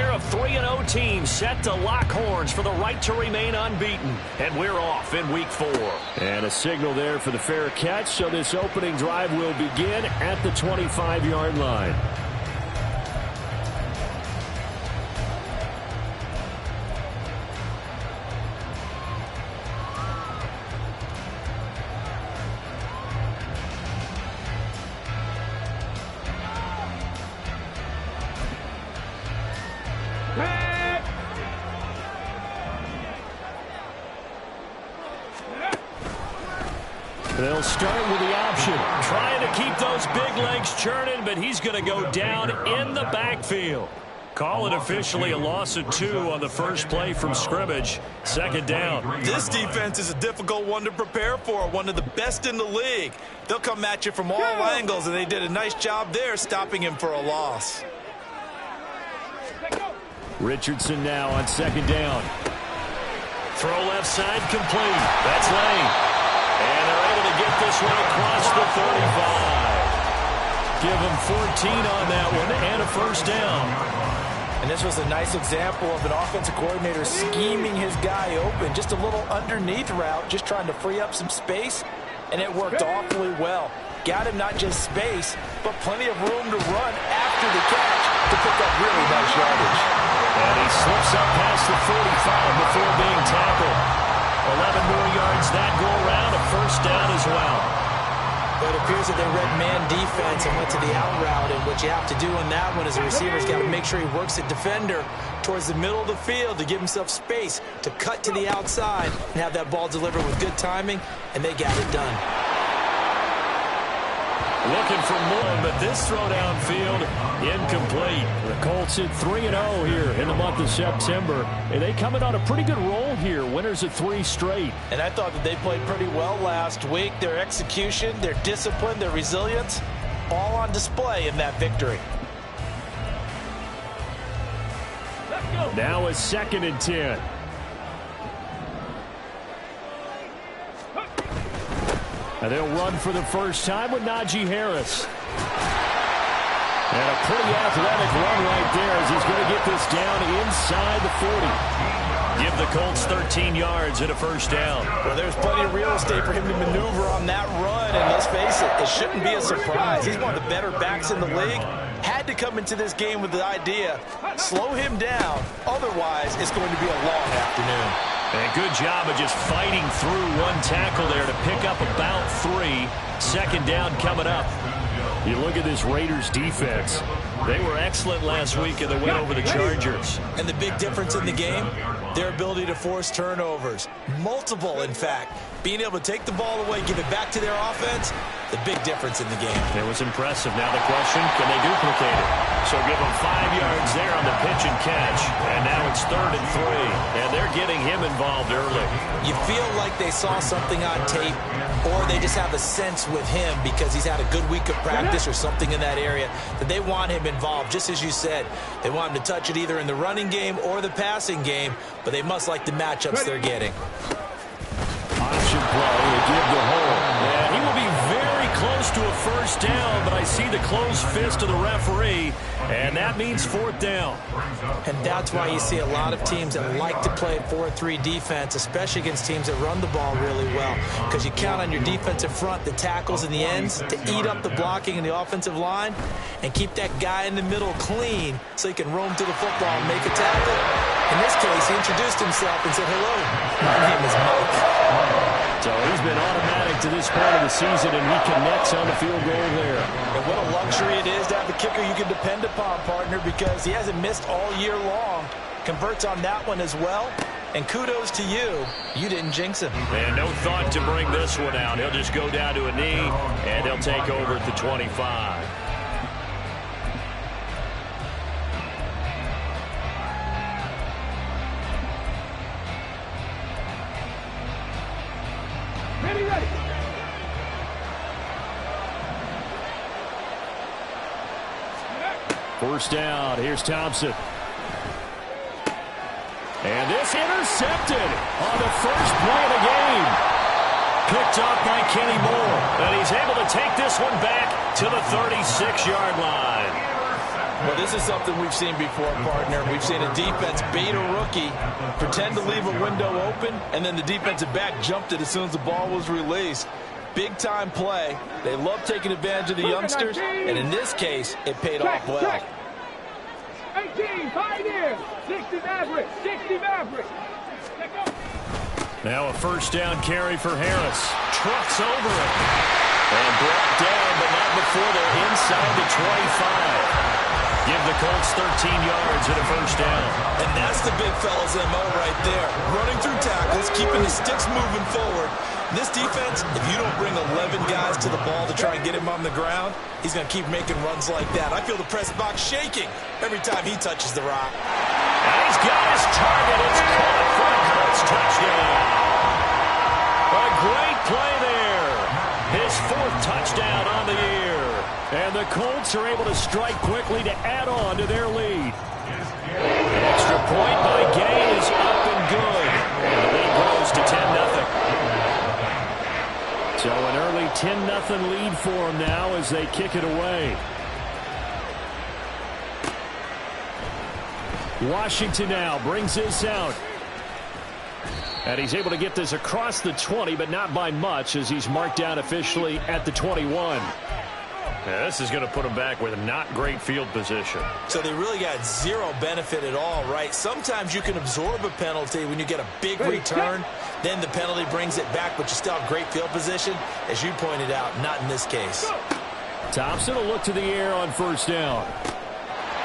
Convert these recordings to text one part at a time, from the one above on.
pair of 3-0 teams set to lock horns for the right to remain unbeaten. And we're off in week 4. And a signal there for the fair catch, so this opening drive will begin at the 25-yard line. They'll start with the option. Trying to keep those big legs churning, but he's going to go down in the backfield. Call it officially a loss of 2 on the first play from scrimmage. Second down. This defense is a difficult one to prepare for, one of the best in the league. They'll come at you from all angles, and they did a nice job there stopping him for a loss. Richardson now on second down. Throw left side complete. That's Lane. And they're able to get this one across the 35. Give him 14 on that one and a first down. And this was a nice example of an offensive coordinator scheming his guy open. Just a little underneath route, just trying to free up some space, and it worked awfully well. Got him not just space, but plenty of room to run after the catch to pick up really nice yardage. And he slips up past the 45 before being tackled. 11 more yards that go around, a first down as well. But it appears that they read man defense and went to the out route, and what you have to do in that one is the receiver's got to make sure he works the defender towards the middle of the field to give himself space to cut to the outside and have that ball delivered with good timing, and they got it done. Looking for more, but this throw downfield incomplete. The Colts at 3-0 here in the month of September. And they coming on a pretty good roll here. Winners of 3 straight. And I thought that they played pretty well last week. Their execution, their discipline, their resilience, all on display in that victory. Now a 2nd and 10. And they'll run for the first time with Najee Harris. And a pretty athletic run right there as he's going to get this down inside the 40. Give the Colts 13 yards and a first down. Well, there's plenty of real estate for him to maneuver on that run, and let's face it, it shouldn't be a surprise. He's one of the better backs in the league. Had to come into this game with the idea, slow him down, otherwise it's going to be a long afternoon. And good job of just fighting through one tackle there to pick up about 3. Second down coming up. You look at this Raiders defense. They were excellent last week in the win over the Chargers. And the big difference in the game, their ability to force turnovers. Multiple, in fact. Being able to take the ball away, give it back to their offense, the big difference in the game. It was impressive. Now the question, can they duplicate it? So give them 5 yards there on the pitch and catch. And now it's 3rd and 3. And they're getting him involved early. You feel like they saw something on tape, or they just have a sense with him because he's had a good week of practice or something in that area that they want him involved. Just as you said, they want him to touch it either in the running game or the passing game, but they must like the matchups they're getting. Option play to give the hole. And he will be very close to a first down, but I see the closed fist of the referee, and that means 4th down. And that's why you see a lot of teams that like to play 4-3 defense, especially against teams that run the ball really well, because you count on your defensive front, the tackles and the ends, to eat up the blocking in the offensive line and keep that guy in the middle clean so he can roam to the football and make a tackle. In this case, he introduced himself and said, "Hello, my name is Mike." So he's been automatic to this part of the season, and he connects on the field goal there. And what a luxury it is to have a kicker you can depend upon, partner, because he hasn't missed all year long. Converts on that one as well. And kudos to you. You didn't jinx him. And no thought to bring this one out. He'll just go down to a knee, and he'll take over at the 25. Ready. First down. Here's Thompson. And this intercepted on the first play of the game. Picked up by Kenny Moore. And he's able to take this one back to the 36-yard line. Well, this is something we've seen before, partner. We've seen a defense bait a rookie, pretend to leave a window open, and then the defensive back jumped it as soon as the ball was released. Big-time play. They love taking advantage of the youngsters, and in this case, it paid off well. 18, Pioneers, 60 Mavericks, 60 Mavericks. Now a first down carry for Harris. Trucks over it. And brought down, but not before they're inside the 25. Give the Colts 13 yards and a first down. And that's the big fella's MO right there. Running through tackles, keeping the sticks moving forward. This defense, if you don't bring 11 guys to the ball to try and get him on the ground, he's going to keep making runs like that. I feel the press box shaking every time he touches the rock. And he's got his target. It's caught for a Colts touchdown. A great play there. His fourth touchdown on the year. And the Colts are able to strike quickly to add on to their lead. An extra point by Gay is up and good. And the lead grows to 10-0. So an early 10-0 lead for them now as they kick it away. Washington now brings this out. And he's able to get this across the 20, but not by much as he's marked down officially at the 21. Yeah, this is going to put them back with a not great field position. So they really got zero benefit at all, right? Sometimes you can absorb a penalty when you get a big return. Then the penalty brings it back, but you still have great field position. As you pointed out, not in this case. Thompson will look to the air on first down.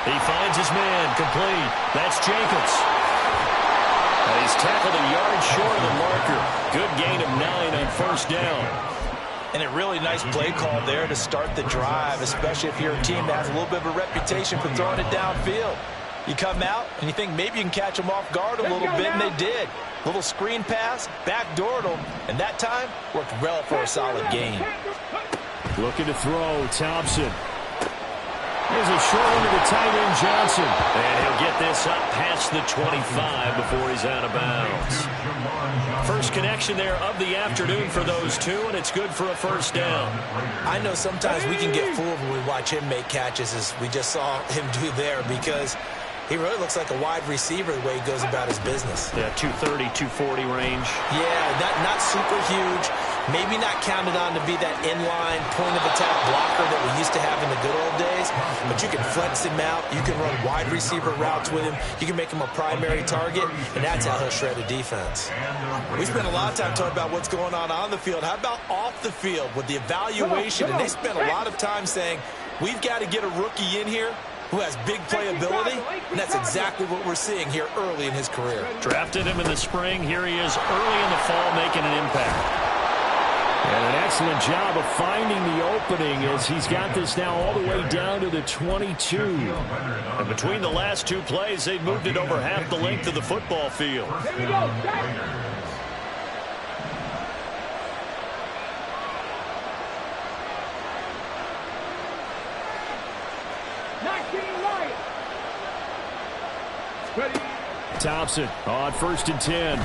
He finds his man complete. That's Jacobs. And he's tackled a yard short of the marker. Good gain of 9 on first down. And a really nice play call there to start the drive, especially if you're a team that has a little bit of a reputation for throwing it downfield. You come out and you think maybe you can catch them off guard a little bit, and they did. Little screen pass, backdoored them, and that time worked well for a solid gain. Looking to throw, Thompson. There's a short one to the tight end, Johnson. And he'll get this up past the 25 before he's out of bounds. First connection there of the afternoon for those two, and it's good for a first down. I know sometimes we can get fooled when we watch him make catches, as we just saw him do there, because he really looks like a wide receiver the way he goes about his business. Yeah, 230, 240 range. Yeah, not super huge. Maybe not counted on to be that inline point-of-attack blocker that we used to have in the good old days, but you can flex him out. You can run wide receiver routes with him. You can make him a primary target, and that's how he'll shred a defense. We spent a lot of time talking about what's going on the field. How about off the field with the evaluation? And they spent a lot of time saying, we've got to get a rookie in here who has big playability, and that's exactly what we're seeing here early in his career. Drafted him in the spring. Here he is early in the fall making an impact. And an excellent job of finding the opening as he's got this now all the way down to the 22. And between the last two plays, they've moved it over half the length of the football field. Here we go. Thompson on 1st and 10.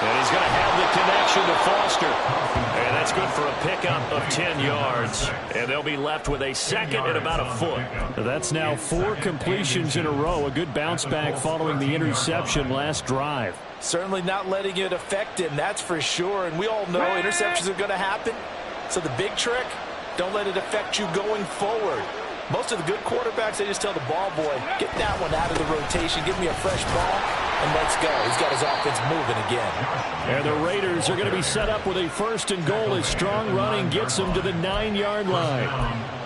And he's going to have the connection to Foster. And that's good for a pickup of 10 yards. And they'll be left with a second and about a foot. That's now 4 completions in a row. A good bounce back following the interception last drive. Certainly not letting it affect him, that's for sure. And we all know interceptions are going to happen. So the big trick, don't let it affect you going forward. Most of the good quarterbacks, they just tell the ball boy, get that one out of the rotation, give me a fresh ball, and let's go. He's got his offense moving again. And the Raiders are going to be set up with a 1st and goal as strong running gets them to the 9-yard line.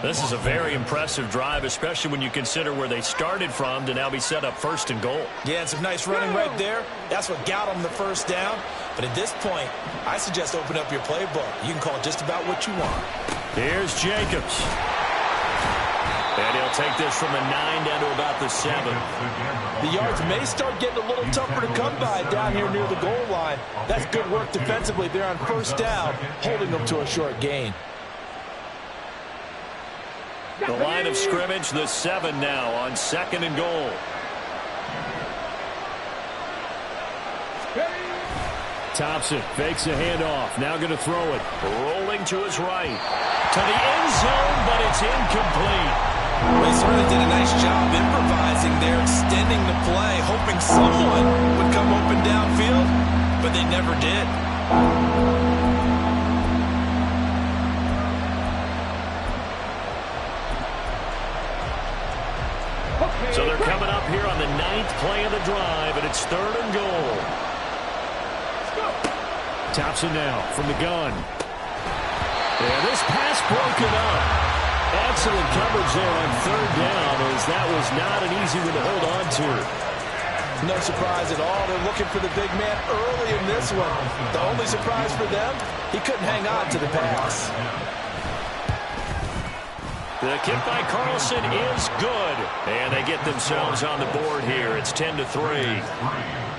This is a very impressive drive, especially when you consider where they started from to now be set up 1st and goal. Yeah, and some nice running right there. That's what got them the first down. But at this point, I suggest open up your playbook. You can call just about what you want. Here's Jacobs. And he'll take this from the 9 down to about the 7. The yards may start getting a little tougher to come by down here near the goal line. That's good work defensively there on 1st down, holding them to a short gain. The line of scrimmage, the 7 now on 2nd and goal. Thompson fakes a handoff. Now going to throw it. Rolling to his right. To the end zone, but it's incomplete. Well, he certainly did a nice job improvising there, extending the play, hoping someone would come open downfield, but they never did. So they're coming up here on the 9th play of the drive, and it's 3rd and goal. Thompson now from the gun. And this pass broken up. Excellent coverage there on 3rd down, as that was not an easy one to hold on to. No surprise at all. They're looking for the big man early in this one. The only surprise for them, he couldn't hang on to the pass. The kick by Carlson is good. And they get themselves on the board here. It's 10-3.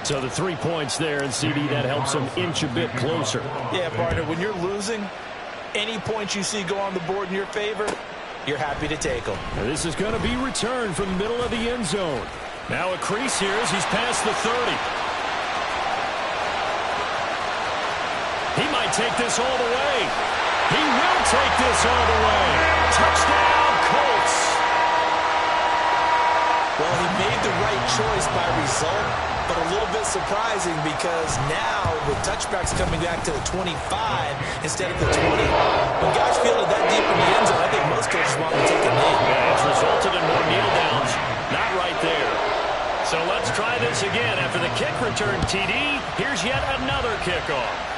So the 3 points there, and CD, that helps them inch a bit closer. Yeah, partner, when you're losing, any points you see go on the board in your favor, you're happy to take them. Now this is going to be returned from the middle of the end zone. Now a crease here as he's past the 30. He might take this all the way. He will take this all the way. Touchdown, Colts. Well, he made the right choice by result, but a little bit surprising because now with touchbacks coming back to the 25 instead of the 20. When guys feel it that deep in the end zone, I think most coaches want to take a knee. Yeah, it's resulted in more kneel downs. Not right there. So let's try this again. After the kick return, TD, here's yet another kickoff.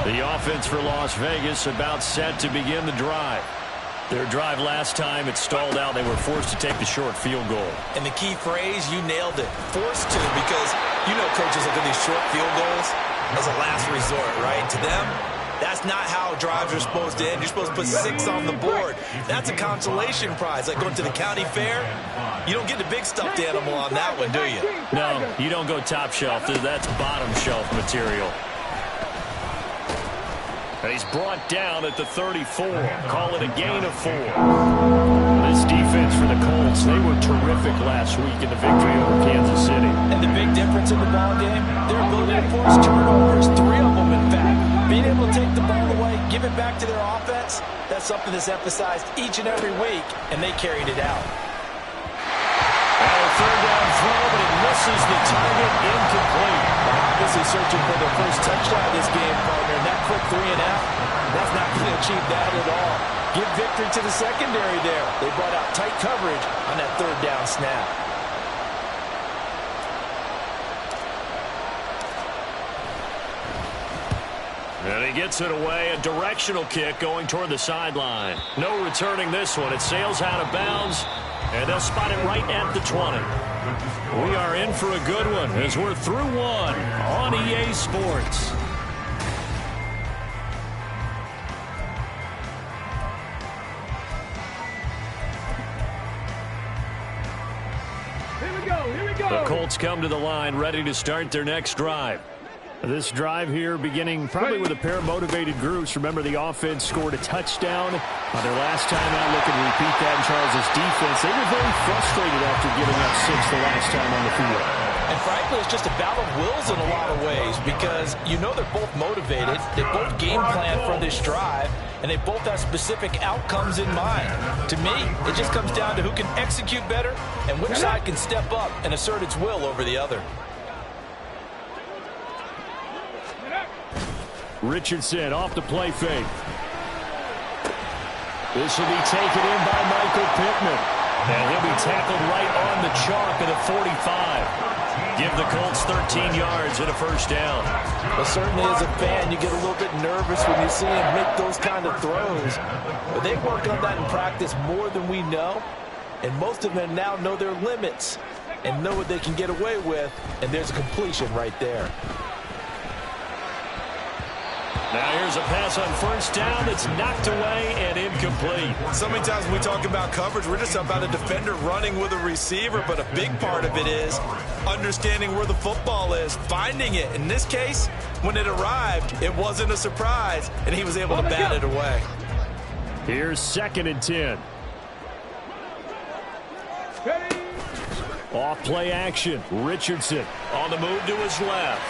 The offense for Las Vegas about set to begin the drive. Their drive last time, it stalled out. They were forced to take the short field goal. And the key phrase, you nailed it. Forced to, because you know coaches look at these short field goals as a last resort, right? To them, that's not how drives are supposed to end. You're supposed to put 6 on the board. That's a consolation prize. Like going to the county fair, you don't get the big stuffed animal on that one, do you? No, you don't go top shelf. That's bottom shelf material. And he's brought down at the 34. Call it a gain of 4. This defense for the Colts, they were terrific last week in the victory over Kansas City. And the big difference in the ball game, their ability to force turnovers, 3 of them in fact. Being able to take the ball away, give it back to their offense, that's something that's emphasized each and every week, and they carried it out. And a 3rd down throw, but it misses the target, incomplete. Obviously searching for their first touchdown this game, partner. And that quick 3 and out, that's not going to achieve that at all. Give victory to the secondary there. They brought out tight coverage on that 3rd down snap. And he gets it away, a directional kick going toward the sideline. No returning this one. It sails out of bounds, and they'll spot it right at the 20. We are in for a good one as we're through one on EA Sports. Here we go. The Colts come to the line ready to start their next drive. This drive here beginning probably with a pair of motivated groups. Remember, the offense scored a touchdown on their last time out. Looking to repeat that in Charles' defense. They were very frustrated after giving up 6 the last time on the field. And frankly, it's just a battle of wills in a lot of ways because you know they're both motivated. They both game plan for this drive, and they both have specific outcomes in mind. To me, it just comes down to who can execute better and which side can step up and assert its will over the other. Richardson off the play fake. This will be taken in by Michael Pittman. And he'll be tackled right on the chalk of the 45. Give the Colts 13 yards and a 1st down. Well, certainly as a fan, you get a little bit nervous when you see him make those kind of throws. But they work on that in practice more than we know. And most of them now know their limits and know what they can get away with. And there's a completion right there. Now here's a pass on 1st down that's knocked away and incomplete. So many times when we talk about coverage, we're just about a defender running with a receiver, but a big part of it is understanding where the football is, finding it. In this case, when it arrived, it wasn't a surprise, and he was able to bat it away. Here's 2nd and 10. Off play action. Richardson on the move to his left.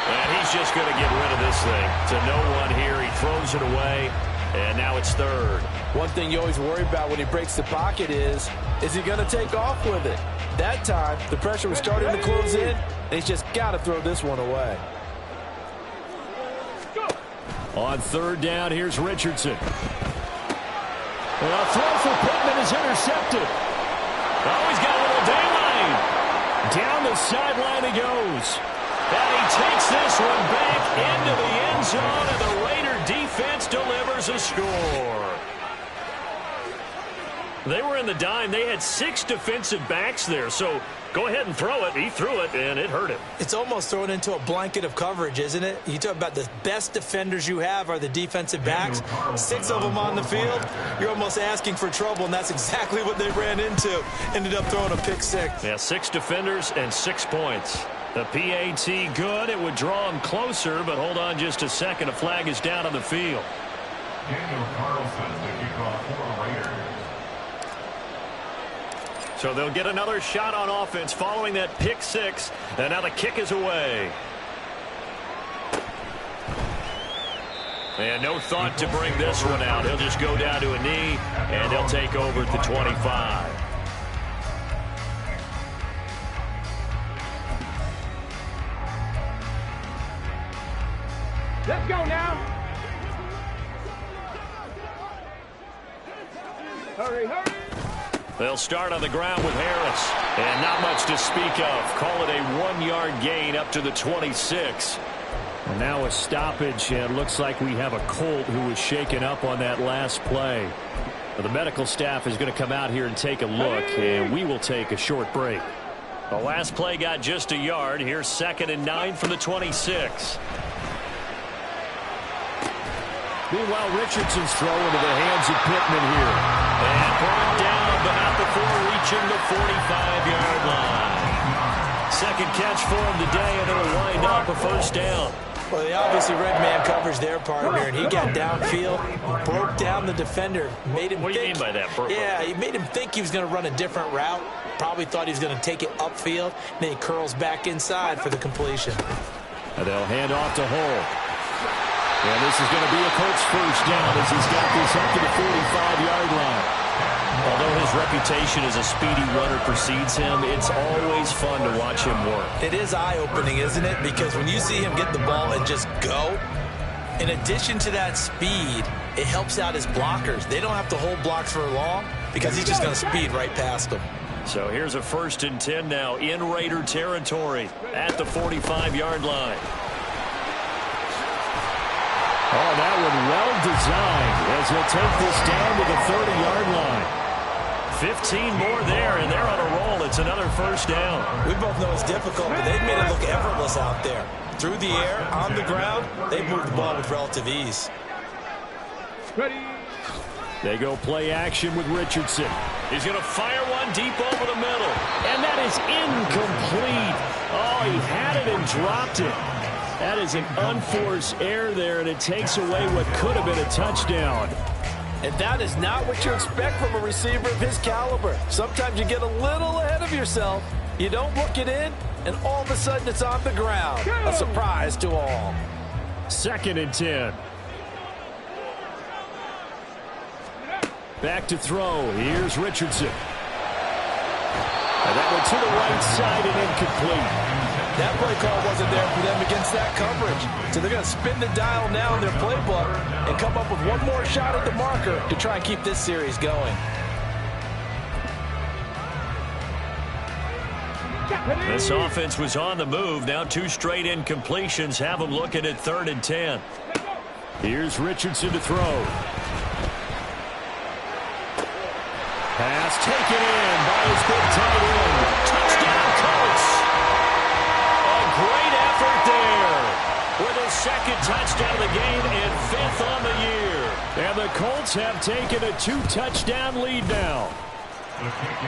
And he's just going to get rid of this thing. To no one here. He throws it away. And now it's third. One thing you always worry about when he breaks the pocket is he going to take off with it? That time, the pressure was starting to close in, and he's just got to throw this one away. On third down, here's Richardson. And a throw for Pittman is intercepted. Oh, he's got a little daylight. Down the sideline he goes. And he takes this one back into the end zone, and the Raider defense delivers a score. They were in the dime. They had 6 defensive backs there, so go ahead and throw it. He threw it, and it hurt him. It's almost thrown into a blanket of coverage, isn't it? You talk about the best defenders you have are the defensive backs. 6 of them on the field. You're almost asking for trouble, and that's exactly what they ran into. Ended up throwing a pick 6. Yeah, 6 defenders and 6 points. The PAT good. It would draw him closer, but hold on just a second. A flag is down on the field. Daniel Carlson, the kickoff for Raiders. So they'll get another shot on offense following that pick 6. And now the kick is away. And no thought to bring this one out. He'll just go down to a knee, and he'll take over at the 25. Let's go now. Hurry, hurry. They'll start on the ground with Harris. And not much to speak of. Call it a 1-yard gain up to the 26. And now a stoppage, and it looks like we have a Colt who was shaken up on that last play. The medical staff is going to come out here and take a look, and we will take a short break. The last play got just a yard. Here's 2nd and 9 from the 26. Meanwhile, Richardson's throw into the hands of Pittman here. And brought down, but not before reaching the 45-yard line. Second catch for him today, and it'll wind up a first down. Well, they obviously read man coverage their partner, and he got downfield, broke down the defender, made him What do you mean by that? Yeah, he made him think he was going to run a different route. Probably thought he was going to take it upfield. Then he curls back inside for the completion. And they'll hand off to Hull. And this is going to be a Colts first down as he's got this up to the 45-yard line. Although his reputation as a speedy runner precedes him, it's always fun to watch him work. It is eye-opening, isn't it? Because when you see him get the ball and just go, in addition to that speed, it helps out his blockers. They don't have to hold blocks for long because he's just going to speed right past them. So here's a 1st and 10 now in Raider territory at the 45-yard line. Oh, that one well designed as he'll take this down to the 30-yard line. 15 more there, and they're on a roll. It's another first down. We both know it's difficult, but they've made it look effortless out there. Through the air, on the ground, they've moved the ball with relative ease. Ready. They go play action with Richardson. He's going to fire one deep over the middle. And that is incomplete. Oh, he had it and dropped it. That is an unforced error there, and it takes away what could have been a touchdown. And that is not what you expect from a receiver of his caliber. Sometimes you get a little ahead of yourself. You don't look it in, and all of a sudden it's on the ground. A surprise to all. 2nd and 10. Back to throw. Here's Richardson. And that went to the right side and incomplete. That play call wasn't there for them against that coverage. So they're going to spin the dial now in their playbook and come up with one more shot at the marker to try and keep this series going. This offense was on the move. Now 2 straight incompletions have them looking at 3rd and 10. Here's Richardson to throw. Pass taken in by his big tight end. Touchdown, Colts. A great effort there with his 2nd touchdown of the game and 5th on the year. And the Colts have taken a 2-touchdown lead now.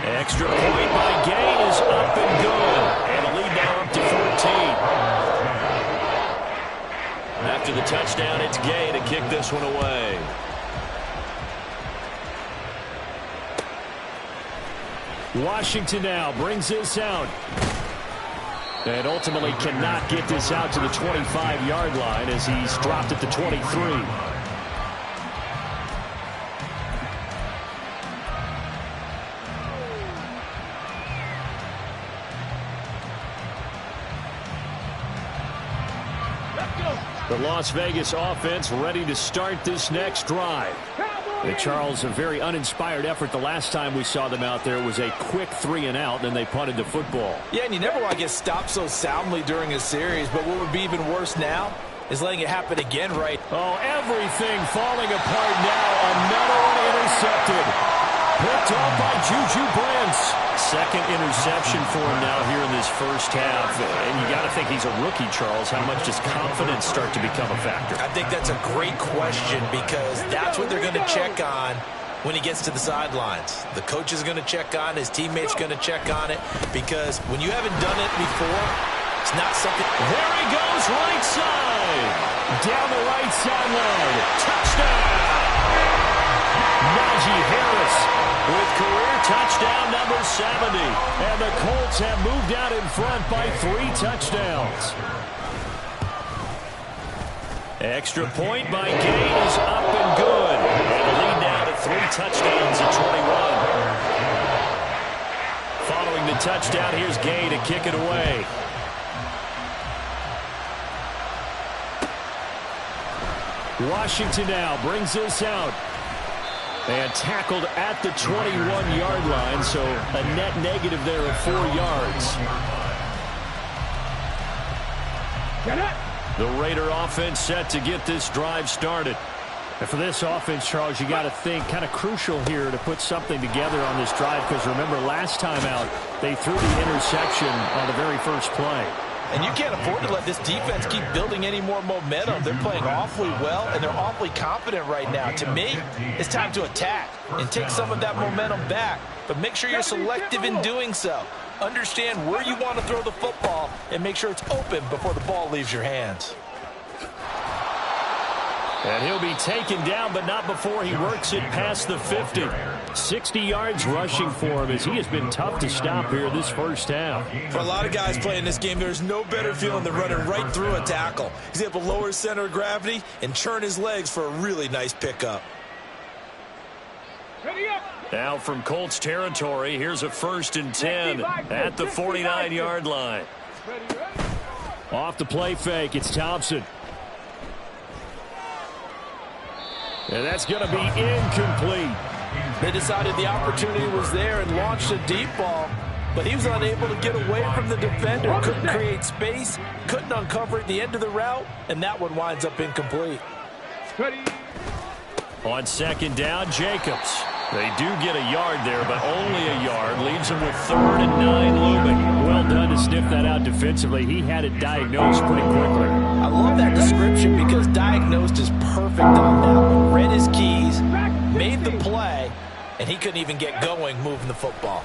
Extra point by Gay is up and good. And a lead now up to 14. After the touchdown, it's Gay to kick this one away. Washington now brings this out. And ultimately cannot get this out to the 25-yard line as he's dropped at the 23. The Las Vegas offense ready to start this next drive. And Charles, a very uninspired effort the last time we saw them out there was a quick 3-and-out, and they punted the football. Yeah, and you never want to get stopped so soundly during a series, but what would be even worse now is letting it happen again, right? Oh, everything falling apart now. Another one intercepted. Picked off by Juju Brents. Second interception for him now here in this first half. And you got to think he's a rookie, Charles. How much does confidence start to become a factor? I think that's a great question because that's what they're going to check on when he gets to the sidelines. The coach is going to check on, his teammates going to check on it, because when you haven't done it before, it's not something. There he goes, right side. Down the right sideline. Touchdown. Najee Harris with career touchdown number 70. And the Colts have moved out in front by 3 touchdowns. Extra point by Gay is up and good. And the lead now to 3 touchdowns at 21. Following the touchdown, here's Gay to kick it away. Washington now brings this out. And tackled at the 21-yard line, so a net negative there of 4 yards. The Raider offense set to get this drive started. And for this offense, Charles, you got to think kind of crucial here to put something together on this drive, because remember last time out, they threw the interception on the very first play. And you can't afford to let this defense keep building any more momentum. They're playing awfully well, and they're awfully confident right now. To me, it's time to attack and take some of that momentum back. But make sure you're selective in doing so. Understand where you want to throw the football and make sure it's open before the ball leaves your hands. And he'll be taken down, but not before he works it past the 50. 60 yards rushing for him as he has been tough to stop here this first half. For a lot of guys playing this game, there's no better feeling than running right through a tackle. He's able to lower his center of gravity and churn his legs for a really nice pickup. Now from Colts territory, here's a 1st and 10 at the 49-yard line. Off the play fake, it's Thompson. And that's going to be incomplete. They decided the opportunity was there and launched a deep ball, but he was unable to get away from the defender. Couldn't create space, couldn't uncover at the end of the route, and that one winds up incomplete. On 2nd down, Jacobs. They do get a yard there, but only a yard. Leaves them with 3rd and 9 looming. Well done to sniff that out defensively. He had it diagnosed pretty quickly. I love that description because diagnosed is perfect on that one. Read his keys, made the play, and he couldn't even get going moving the football.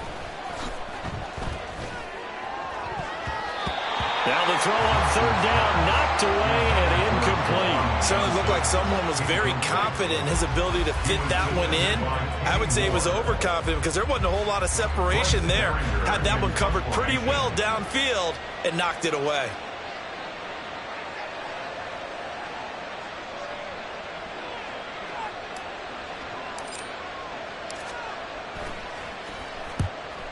Now the throw on 3rd down, knocked away and incomplete. Certainly looked like someone was very confident in his ability to fit that one in. I would say he was overconfident because there wasn't a whole lot of separation there. Had that one covered pretty well downfield and knocked it away.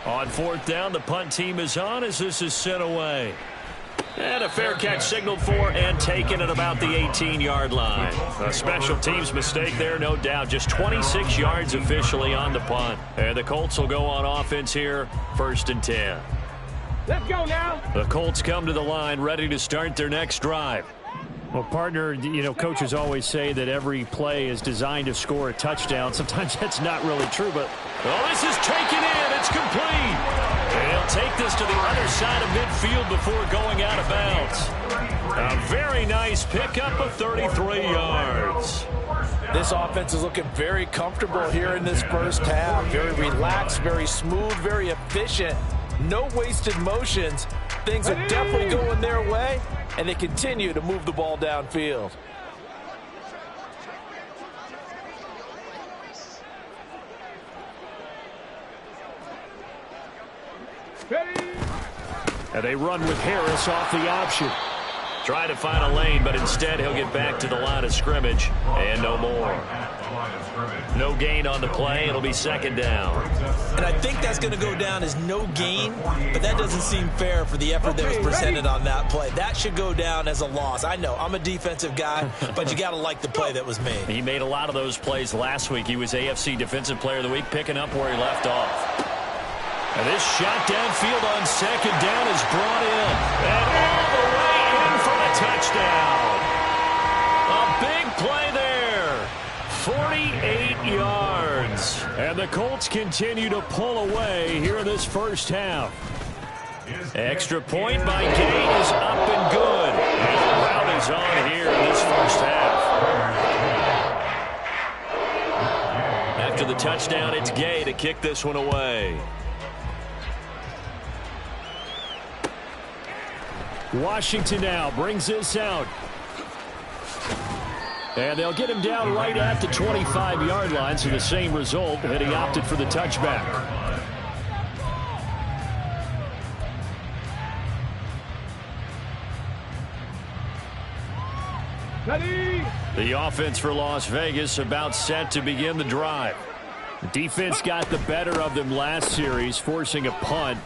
On 4th down, the punt team is on as this is sent away. And a fair catch signaled for and taken at about the 18-yard line. A special teams mistake there, no doubt. Just 26 yards officially on the punt. And the Colts will go on offense here, 1st and 10. Let's go now. The Colts come to the line ready to start their next drive. Well, partner, you know, coaches always say that every play is designed to score a touchdown. Sometimes that's not really true, but this is taken in. It's complete. And he'll take this to the other side of midfield before going out of bounds. A very nice pickup of 33 yards. This offense is looking very comfortable here in this first half. Very relaxed, very smooth, very efficient. No wasted motions. Things are definitely going their way, and they continue to move the ball downfield. And they run with Harris off the option. Try to find a lane, but instead he'll get back to the line of scrimmage and no more. No gain on the play. It'll be second down. And I think that's going to go down as no gain, but that doesn't seem fair for the effort that was presented on that play. That should go down as a loss. I know, I'm a defensive guy, but you got to like the play that was made. He made a lot of those plays last week. He was AFC Defensive Player of the Week, picking up where he left off. And this shot downfield on second down is brought in. And all the way in for the touchdown. A big play there. 48 yards. And the Colts continue to pull away here in this first half. Extra point by Gay is up and good. And the route is on here in this first half. After the touchdown, it's Gay to kick this one away. Washington now brings this out. And they'll get him down right at the 25-yard line, so the same result, and he opted for the touchback. The offense for Las Vegas about set to begin the drive. The defense got the better of them last series, forcing a punt.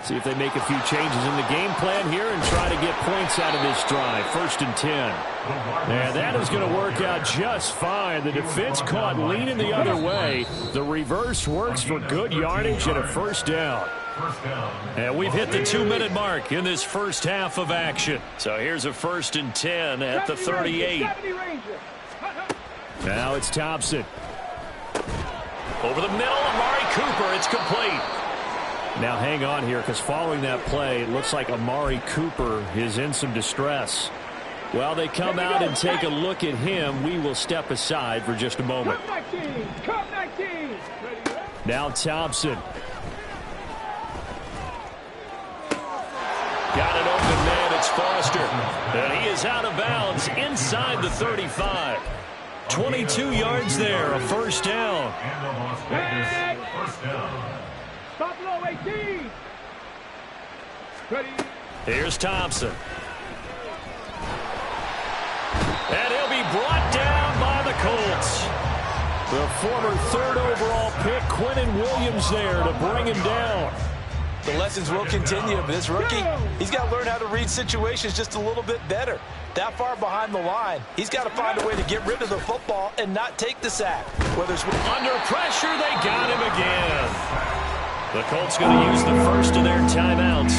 See if they make a few changes in the game plan here and try to get points out of this drive. 1st and 10. And that is going to work out just fine. The defense caught leaning the other way. The reverse works for good yardage and a first down. And we've hit the 2-minute mark in this first half of action. So here's a 1st and 10 at the 38. Now it's Thompson. Over the middle, Amari Cooper. It's complete. Now hang on here, because following that play, it looks like Amari Cooper is in some distress. Well, they come out and take a look at him. We will step aside for just a moment. Now Thompson. Got an open man. It's Foster. And he is out of bounds inside the 35. 22 yards there, a first down. Buffalo 18. Ready. Here's Thompson. And he'll be brought down by the Colts. The former 3rd overall pick, Quinnen Williams, there to bring him down. The lessons will continue, but this rookie, he's got to learn how to read situations just a little bit better. That far behind the line, he's got to find a way to get rid of the football and not take the sack. Whether it's under pressure, they got him again. The Colts going to use the first of their timeouts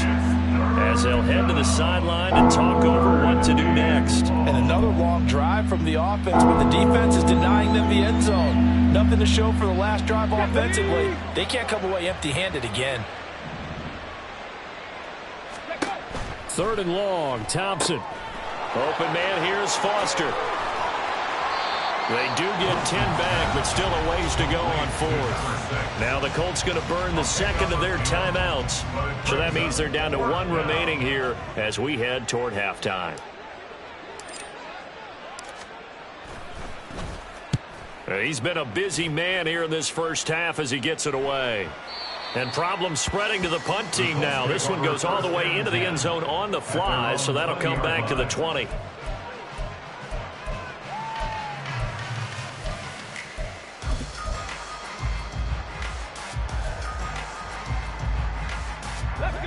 as they'll head to the sideline and talk over what to do next. And another long drive from the offense, but the defense is denying them the end zone. Nothing to show for the last drive offensively. They can't come away empty-handed again. 3rd and long, Thompson. Open man here is Foster. They do get 10 back, but still a ways to go on 4th. Now the Colts going to burn the second of their timeouts. So that means they're down to 1 remaining here as we head toward halftime. He's been a busy man here in this first half as he gets it away. And problems spreading to the punt team now. This one goes all the way into the end zone on the fly, so that'll come back to the 20.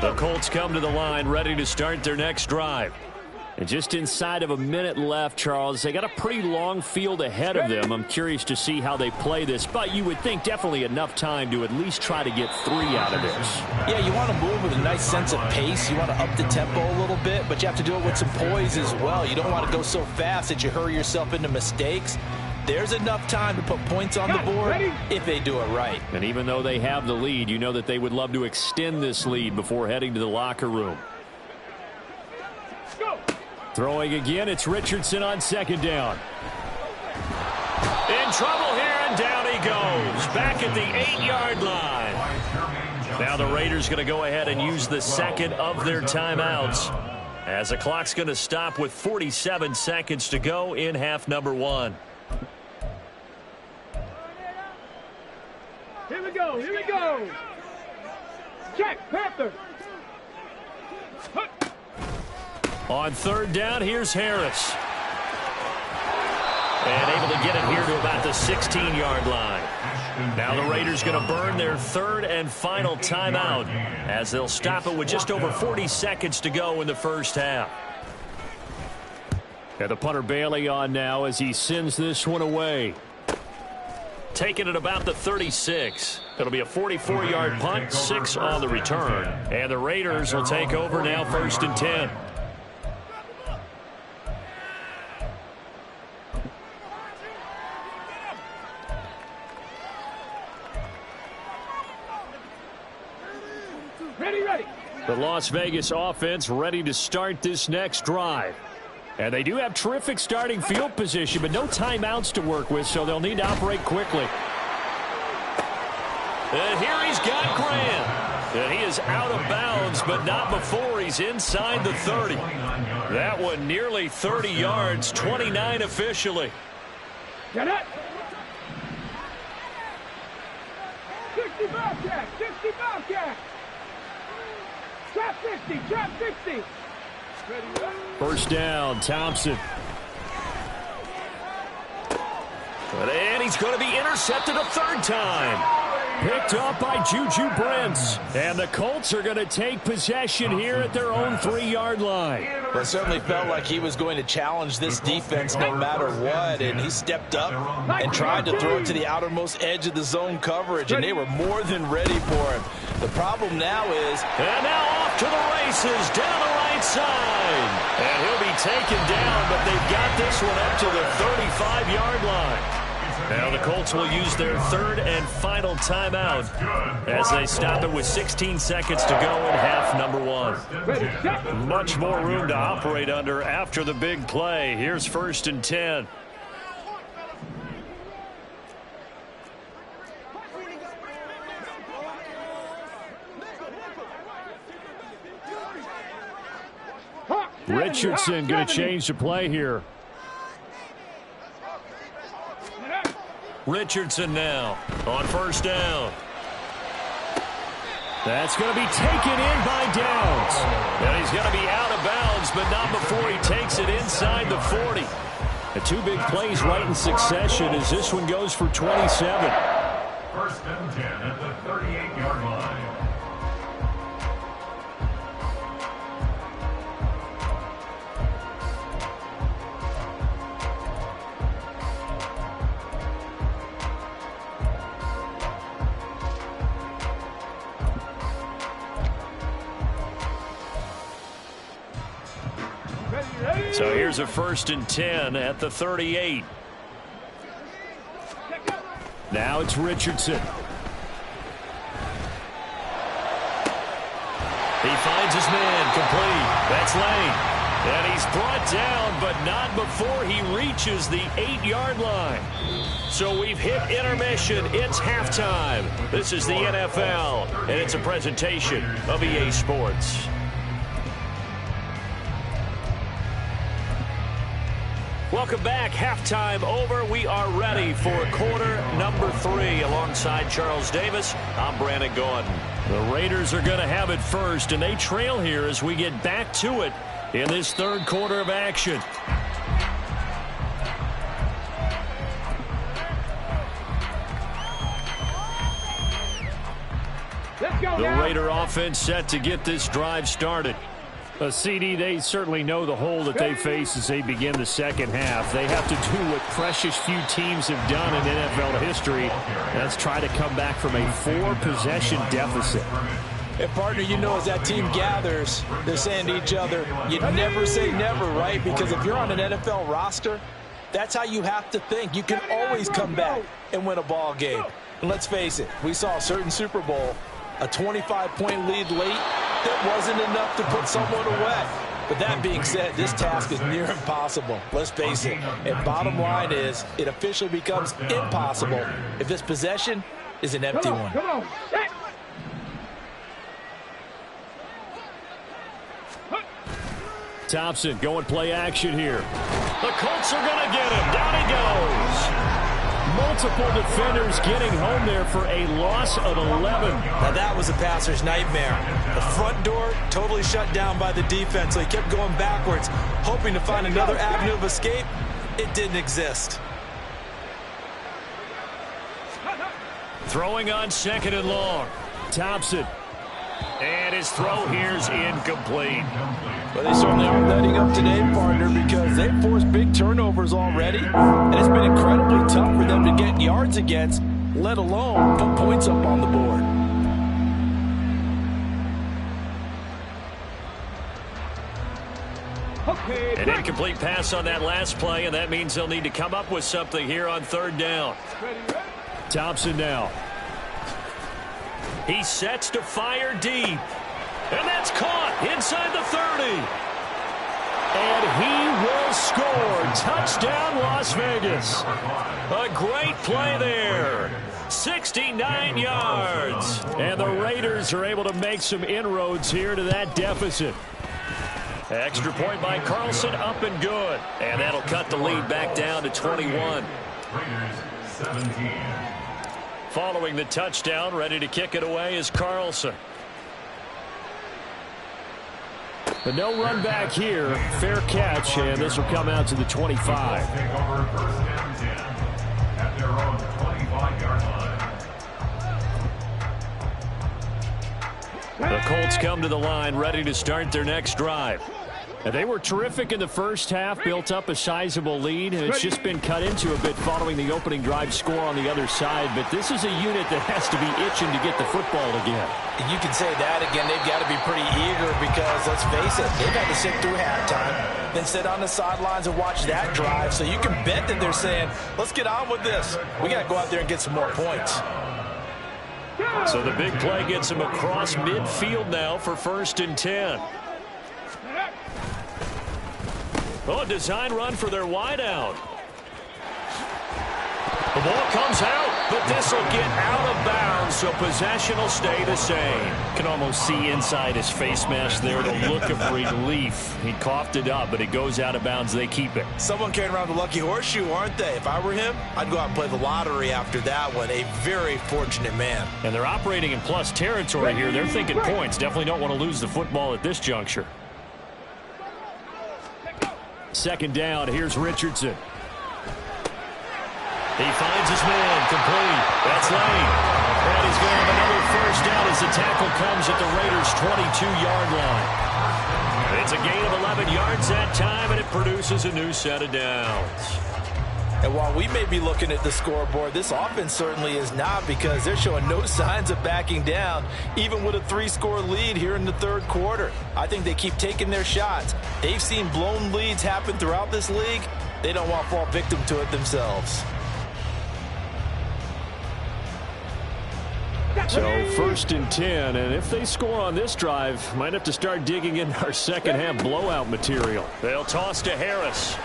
The Colts come to the line ready to start their next drive. And just inside of a minute left, Charles. They got a pretty long field ahead of them. I'm curious to see how they play this, but you would think definitely enough time to at least try to get 3 out of this. Yeah, you want to move with a nice sense of pace. You want to up the tempo a little bit, but you have to do it with some poise as well. You don't want to go so fast that you hurry yourself into mistakes. There's enough time to put points on the board if they do it right. And even though they have the lead, you know that they would love to extend this lead before heading to the locker room. Throwing again, it's Richardson on 2nd down. In trouble here, and down he goes. Back at the 8-yard line. Now the Raiders going to go ahead and use the second of their timeouts, as the clock's going to stop with 47 seconds to go in half number 1. Here we go. Check, Panther. On third down, here's Harris. And able to get it here to about the 16-yard line. Now the Raiders going to burn their third and final timeout as they'll stop it with just over 40 seconds to go in the first half. And the punter Bailey on now as he sends this one away. Taking it about the 36. It'll be a 44-yard punt, 6 on the return. And the Raiders will take over now, 1st and 10. Ready. The Las Vegas offense ready to start this next drive. And they do have terrific starting field position, but no timeouts to work with, so they'll need to operate quickly. And here he's got Graham. And he is out of bounds, but not before he's inside the 30. That one nearly 30 yards, 29 officially. Get it. 60 Bobcat. 60 Bobcat. Trap 60. First down, Thompson. And he's going to be intercepted a third time. Picked up by Juju Brents. And the Colts are going to take possession here at their own 3-yard line. Well, it certainly felt like he was going to challenge this defense no matter what, and he stepped up and tried to throw it to the outermost edge of the zone coverage, and they were more than ready for him. The problem now is... And now off to the races down the right side. And he'll be taken down, but they've got this one up to the 35-yard line. Now the Colts will use their third and final timeout as they stop it with 16 seconds to go in half number 1. Much more room to operate under after the big play. Here's 1st and 10. Richardson going to change the play here. Richardson now on first down. That's going to be taken in by Downs. And he's going to be out of bounds, but not before he takes it inside the 40. The 2 big plays right in succession as this one goes for 27. 1st and 10 at the 38-yard line. So here's a 1st and 10 at the 38. Now it's Richardson. He finds his man complete. That's Lane. And he's brought down, but not before he reaches the 8-yard line. So we've hit intermission. It's halftime. This is the NFL, and it's a presentation of EA Sports. Welcome back. Halftime over. We are ready for quarter number 3. Alongside Charles Davis, I'm Brandon Gordon. The Raiders are going to have it first, and they trail here as we get back to it in this third quarter of action. The Raider offense set to get this drive started. CD, they certainly know the hole that they face as they begin the second half. They have to do what precious few teams have done in NFL history. That's try to come back from a 4-possession deficit. And, partner, you know as that team gathers, they're saying to each other, you never say never, right? Because if you're on an NFL roster, that's how you have to think. You can always come back and win a ball game. And let's face it, we saw a certain Super Bowl, a 25-point lead late, that wasn't enough to put someone away. But that being said, this task is near impossible. Let's face it. And bottom line is, it officially becomes impossible if this possession is an empty one. Come on. Thompson going play action here. The Colts are going to get him. Down he goes. multiple defenders getting home there for a loss of 11. Now that was a passer's nightmare. The front door totally shut down by the defense, so he kept going backwards, hoping to find another avenue of escape. It didn't exist. Throwing on 2nd and long. Thompson. And his throw here's incomplete. But they certainly aren't letting up today, partner, because they've forced big turnovers already. And it's been incredibly tough for them to get yards against, let alone put points up on the board. An incomplete pass on that last play, and that means they'll need to come up with something here on 3rd down. Thompson now. He sets to fire deep. And that's caught inside the 30. And he will score. Touchdown, Las Vegas. A great play there. 69 yards. And the Raiders are able to make some inroads here to that deficit. Extra point by Carlson, up and good. And that'll cut the lead back down to 21. Raiders 17. Following the touchdown, ready to kick it away is Carlson. But no run back here. Fair catch, and this will come out to the 25. Take over 1st and 10 at their own 25-yard line. The Colts come to the line, ready to start their next drive. And they were terrific in the first half, built up a sizable lead, and it's just been cut into a bit following the opening drive score on the other side. But this is a unit that has to be itching to get the football again. You can say that again. They've got to be pretty eager because, let's face it, they've had to sit through halftime, then sit on the sidelines and watch that drive. So you can bet that they're saying, let's get on with this. We got to go out there and get some more points. So the big play gets them across midfield now for 1st and 10. Oh, a design run for their wideout. The ball comes out, but this will get out of bounds, so possession will stay the same. Can almost see inside his face mask there the look of relief. He coughed it up, but it goes out of bounds. They keep it. Someone carrying around the lucky horseshoe, aren't they? If I were him, I'd go out and play the lottery after that one. A very fortunate man. And they're operating in plus territory here. They're thinking points. Definitely don't want to lose the football at this juncture. 2nd down, here's Richardson. He finds his man, complete. That's Lane. And he's going to have another 1st down as the tackle comes at the Raiders' 22-yard line. It's a gain of 11 yards that time, and it produces a new set of downs. And while we may be looking at the scoreboard, this offense certainly is not, because they're showing no signs of backing down, even with a 3-score lead here in the 3rd quarter. I think they keep taking their shots. They've seen blown leads happen throughout this league. They don't want to fall victim to it themselves. So 1st and 10, and if they score on this drive, might have to start digging in our second-half blowout material. They'll toss to Harris.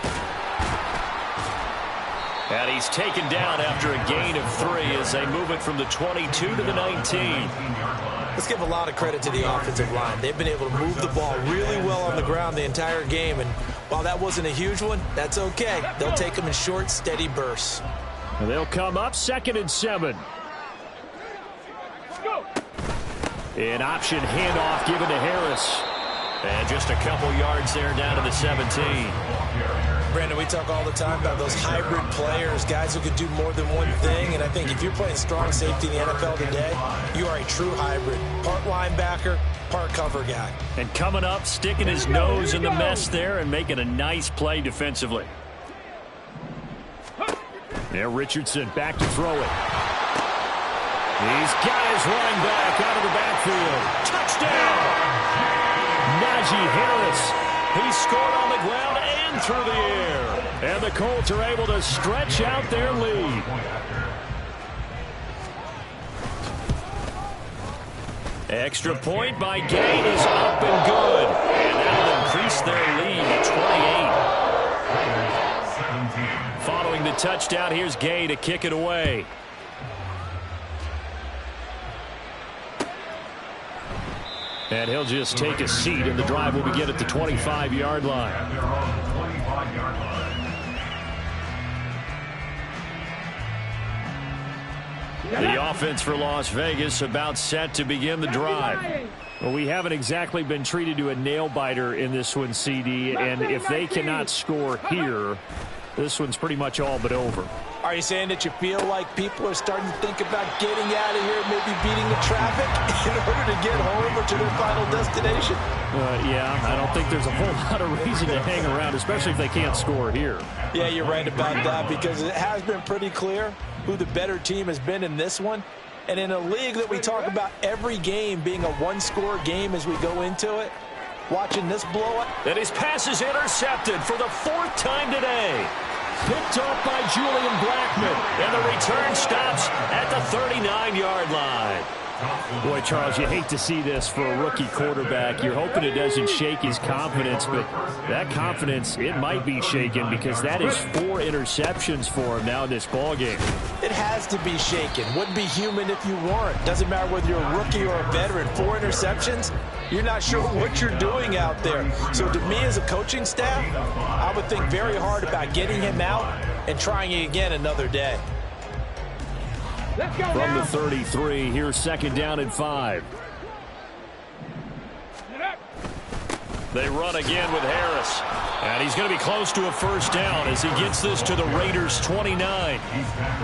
And he's taken down after a gain of 3 as they move it from the 22 to the 19. Let's give a lot of credit to the offensive line. They've been able to move the ball really well on the ground the entire game. And while that wasn't a huge one, that's okay. They'll take them in short, steady bursts. And they'll come up 2nd and 7. An option handoff given to Harris. And just a couple yards there down to the 17. Brandon, we talk all the time about those hybrid players, guys who can do more than one thing. And I think if you're playing strong safety in the NFL today, you are a true hybrid. Part linebacker, part cover guy. And coming up, sticking his nose in the mess there and making a nice play defensively. There, Richardson back to throw it. He's got his running back out of the backfield. Touchdown! Najee Harris. He scored on the ground and through the air. And the Colts are able to stretch out their lead. Extra point by Gay is up and good. And that'll increase their lead to 28. Following the touchdown, here's Gay to kick it away. And he'll just take a seat, and the drive will begin at the 25-yard line. The offense for Las Vegas about set to begin the drive. Well, we haven't exactly been treated to a nail-biter in this one, CD, and if they cannot score here, this one's pretty much all but over. Are you saying that you feel like people are starting to think about getting out of here, maybe beating the traffic in order to get home or to their final destination? Yeah, I don't think there's a whole lot of reason to hang around, especially if they can't score here. Yeah, you're right about that, because it has been pretty clear who the better team has been in this one. And in a league that we talk about every game being a one-score game as we go into it, watching this blowout. And his pass is intercepted for the 4th time today. Picked off by Julian Blackman. And the return stops at the 39-yard line. Boy, Charles, you hate to see this for a rookie quarterback. You're hoping it doesn't shake his confidence, but that confidence, it might be shaken because that is 4 interceptions for him now in this ballgame. It has to be shaken. Wouldn't be human if you weren't. Doesn't matter whether you're a rookie or a veteran. 4 interceptions, you're not sure what you're doing out there. So to me as a coaching staff, I would think very hard about getting him out and trying it again another day. From the 33, here's 2nd down and 5. They run again with Harris. And he's going to be close to a 1st down as he gets this to the Raiders' 29.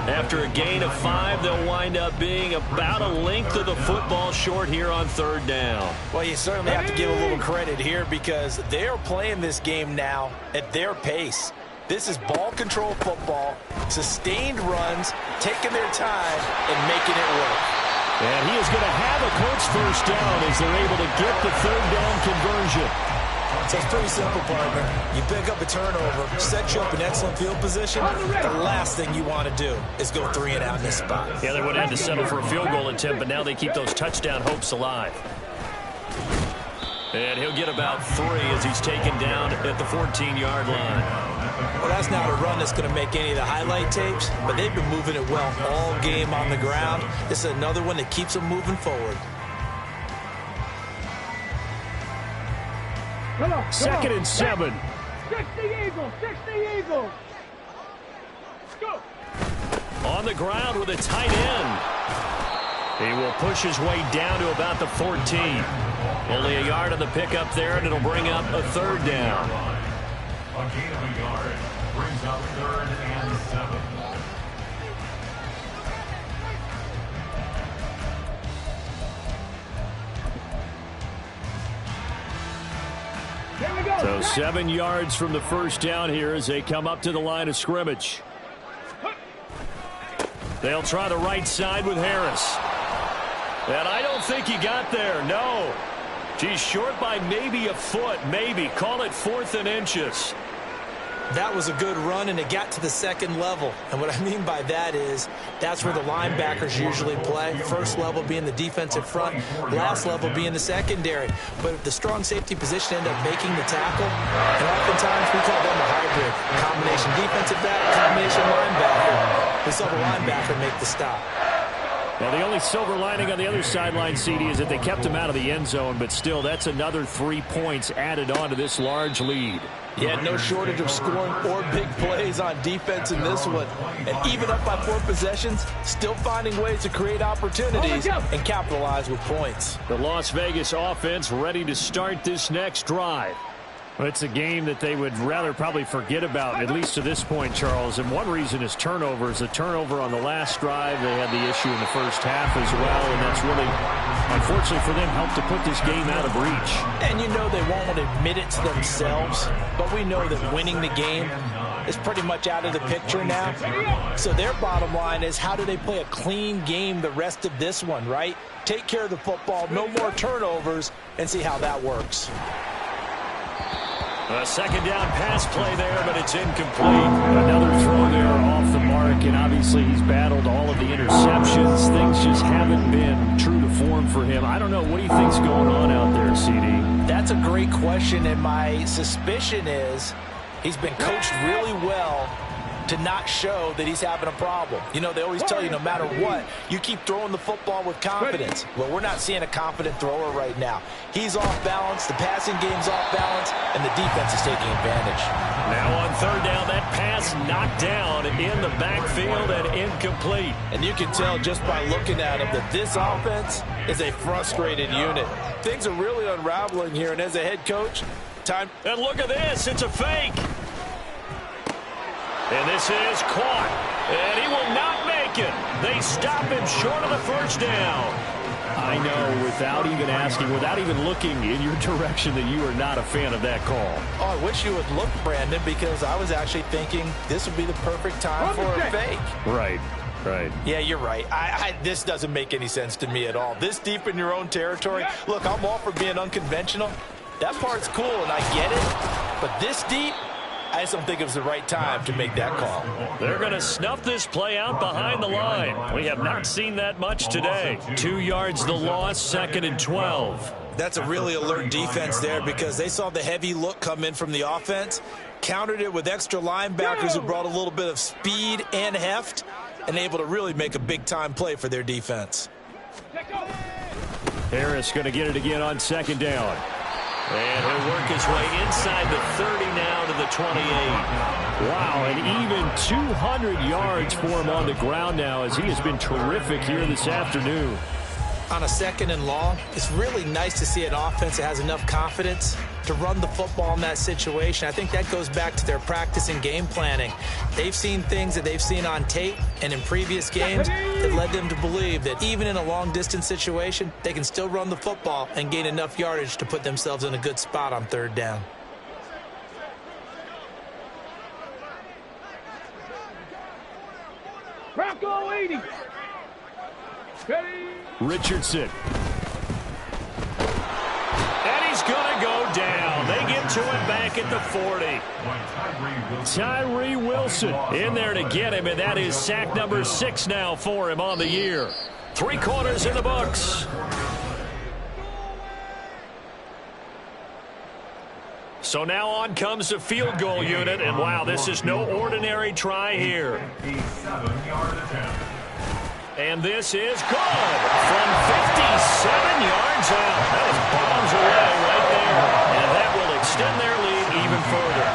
After a gain of 5, they'll wind up being about a length of the football short here on 3rd down. Well, you certainly have to give a little credit here because they are playing this game now at their pace. This is ball control football, sustained runs, taking their time, and making it work. And he is going to have a close 1st down as they're able to get the 3rd down conversion. So it's pretty simple, partner. You pick up a turnover, set you up in excellent field position. The last thing you want to do is go 3 and out in this spot. Yeah, they would have had to settle for a field goal attempt, but now they keep those touchdown hopes alive. And he'll get about 3 as he's taken down at the 14-yard line. Well, that's not a run that's going to make any of the highlight tapes, but they've been moving it well all game on the ground. This is another one that keeps them moving forward. 2nd and 7. 60 Eagles, 60 Eagles. Go. On the ground with a tight end. He will push his way down to about the 14. Only a yard on the pickup there, and it'll bring up a 3rd down. A gain of a yard brings up 3rd and 7. So 7 yards from the 1st down here as they come up to the line of scrimmage. They'll try the right side with Harris. And I don't think he got there, no. He's short by maybe a foot, maybe. Call it 4th and inches. That was a good run, and it got to the 2nd level. And what I mean by that is that's where the linebackers usually play. 1st level being the defensive front, last level being the secondary. But if the strong safety position end up making the tackle, and oftentimes we call them a hybrid. Combination defensive back, combination linebacker. We saw the linebacker make the stop. Well, the only silver lining on the other sideline, CD, is that they kept him out of the end zone, but still, that's another 3 points added on to this large lead. Yeah, no shortage of scoring or big plays on defense in this one. And even up by 4 possessions, still finding ways to create opportunities and capitalize with points. The Las Vegas offense ready to start this next drive. Well, it's a game that they would rather probably forget about, at least to this point, Charles. And one reason is turnovers. The turnover on the last drive, they had the issue in the 1st half as well, and that's really, unfortunately for them, helped to put this game out of reach. And you know they won't admit it to themselves, but we know that winning the game is pretty much out of the picture now. So their bottom line is, how do they play a clean game the rest of this one, right? Take care of the football, no more turnovers, and see how that works. A 2nd down pass play there, but it's incomplete. Another throw there off the mark, and obviously he's battled all of the interceptions. Things just haven't been true to form for him. I don't know. What do you think's going on out there, CD? That's a great question, and my suspicion is he's been coached really well to not show that he's having a problem. You know, they always tell you no matter what, you keep throwing the football with confidence. Well, we're not seeing a confident thrower right now. He's off balance, the passing game's off balance, and the defense is taking advantage. Now on third down, that pass knocked down in the backfield and incomplete. And you can tell just by looking at him that this offense is a frustrated unit. Things are really unraveling here, and as a head coach, time. And look at this, it's a fake. And this is caught, and he will not make it. They stop him short of the first down. I know, without even asking, without even looking in your direction, that you are not a fan of that call. Oh, I wish you would look, Brandon, because I was actually thinking this would be the perfect time for a fake. Right. Yeah, you're right. This doesn't make any sense to me at all. This deep in your own territory, look, I'm all for being unconventional. That part's cool, and I get it. But this deep, I just don't think it was the right time to make that call. They're going to snuff this play out behind the line. We have not seen that much today. 2 yards the loss, 2nd and 12. That's a really alert defense there because they saw the heavy look come in from the offense, countered it with extra linebackers who brought a little bit of speed and heft, and able to really make a big-time play for their defense. Harris going to get it again on 2nd down. And he'll work his way inside the 30 now to the 28. Wow, and even 200 yards for him on the ground now as he has been terrific here this afternoon. On a 2nd and long, it's really nice to see an offense that has enough confidence to run the football in that situation. I think that goes back to their practice and game planning. They've seen things that they've seen on tape and in previous games that led them to believe that even in a long-distance situation, they can still run the football and gain enough yardage to put themselves in a good spot on 3rd down. Bronco 80. Ready? Richardson. And he's going to go down. They get to him back at the 40. Tyree Wilson in there to get him, and that is sack number 6 now for him on the year. 3 quarters in the books. So now on comes the field goal unit, and wow, this is no ordinary try here. And this is good from 57 yards out. That is bombs away right there, and that will extend their lead even further.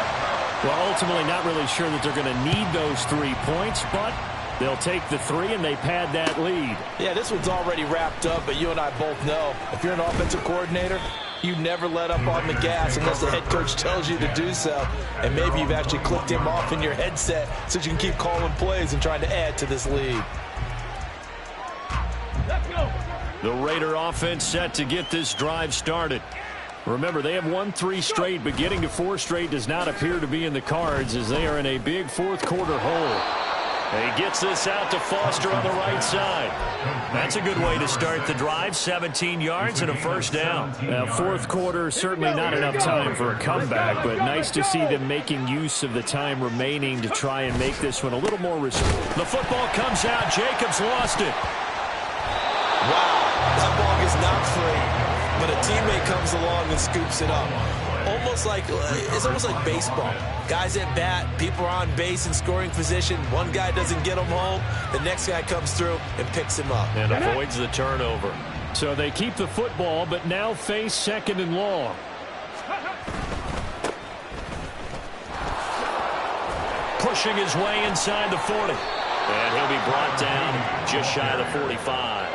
Well, ultimately not really sure that they're going to need those 3 points, but they'll take the 3 and they pad that lead. Yeah, this one's already wrapped up, but you and I both know if you're an offensive coordinator, you never let up on the gas unless the head coach tells you to do so. And maybe you've actually clicked him off in your headset so you can keep calling plays and trying to add to this lead. The Raider offense set to get this drive started. Remember, they have won 3 straight, but getting to 4 straight does not appear to be in the cards as they are in a big 4th quarter hole. He gets this out to Foster on the right side. That's a good way to start the drive. 17 yards and a 1st down. 4th quarter, certainly not enough time for a comeback, but nice to see them making use of the time remaining to try and make this one a little more restricted. The football comes out. Jacobs lost it. Wow, that ball gets knocked free, but a teammate comes along and scoops it up. It's almost like baseball. Guys at bat, people are on base in scoring position. One guy doesn't get him home. The next guy comes through and picks him up. And avoids the turnover. So they keep the football, but now face 2nd and long. Pushing his way inside the 40. And he'll be brought down just shy of the 45.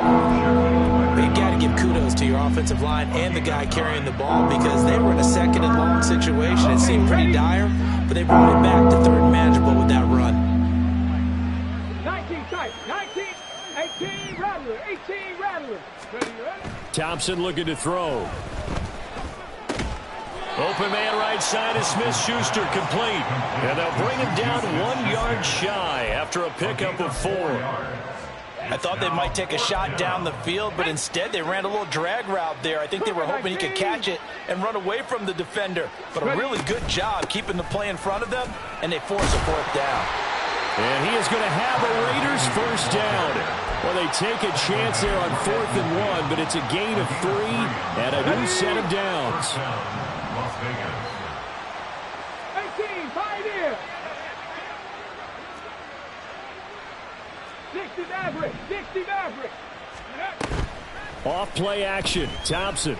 You got to give kudos to your offensive line and the guy carrying the ball because they were in a 2nd and long situation. It seemed pretty dire, but they brought it back to 3rd and manageable with that run. 19 tight, 19, 18 Rattler, 18 Rattler. Ready? Thompson looking to throw. Open man right side is Smith-Schuster, complete. And they'll bring him down 1 yard shy after a pickup of 4. I thought they might take a shot down the field, but instead they ran a little drag route there. I think they were hoping he could catch it and run away from the defender. But a really good job keeping the play in front of them, and they force a 4th down. And he is going to have a Raiders 1st down. Well, they take a chance there on 4th and 1, but it's a gain of 3 and a new set of downs. 18, 5 here. Off play action. Thompson.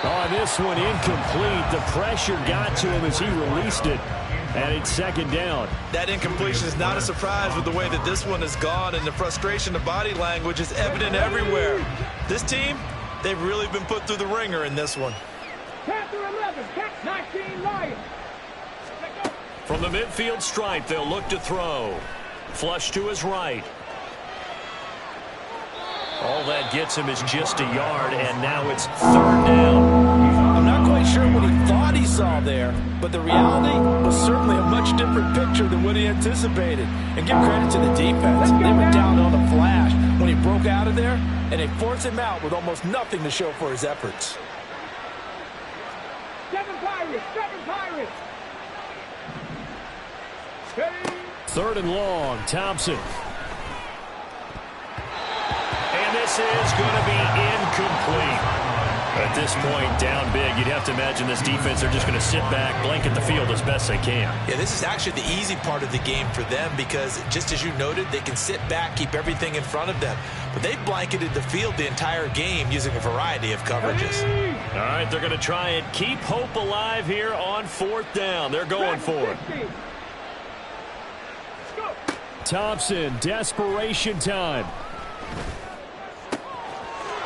Oh, this one incomplete. The pressure got to him as he released it. And it's second down. That incompletion is not a surprise with the way that this one has gone, and the frustration of body language is evident everywhere. This team, they've really been put through the ringer in this one. Panther 11, catch 19 Lions. From the midfield stripe, they'll look to throw. Flush to his right. All that gets him is just a yard, and now it's third down. I'm not quite sure what he thought he saw there, but the reality was certainly a much different picture than what he anticipated. And give credit to the defense. They were down on a flash when he broke out of there, and they forced him out with almost nothing to show for his efforts. 7 Pirates, 7 Pirates. Third and long. Thompson. And this is going to be incomplete. At this point, down big, you'd have to imagine this defense, they're just going to sit back, blanket the field as best they can. Yeah, this is actually the easy part of the game for them because, just as you noted, they can sit back, keep everything in front of them. But they've blanketed the field the entire game using a variety of coverages. All right, they're going to try and keep hope alive here on fourth down. They're going for it. Thompson, desperation time.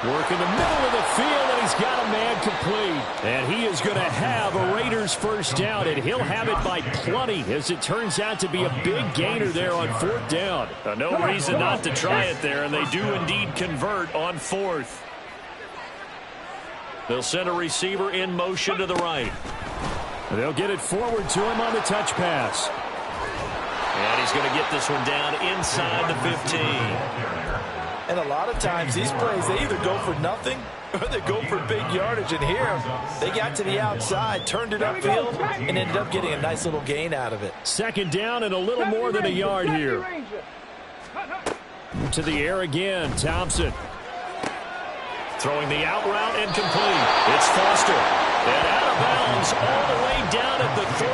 Work in the middle of the field, and he's got a man complete. And he is going to have a Raiders first down, and he'll have it by plenty, as it turns out to be a big gainer there on fourth down. No reason not to try it there, and they do indeed convert on fourth. They'll send a receiver in motion to the right. They'll get it forward to him on the touch pass. And he's going to get this one down inside the 15. And a lot of times these plays, they either go for nothing or they go for big yardage. And here, they got to the outside, turned it upfield, and ended up getting a nice little gain out of it. Second down and a little more than a yard here. To the air again, Thompson. Throwing the out route and complete. It's Foster. And out of bounds all the way down at the 3.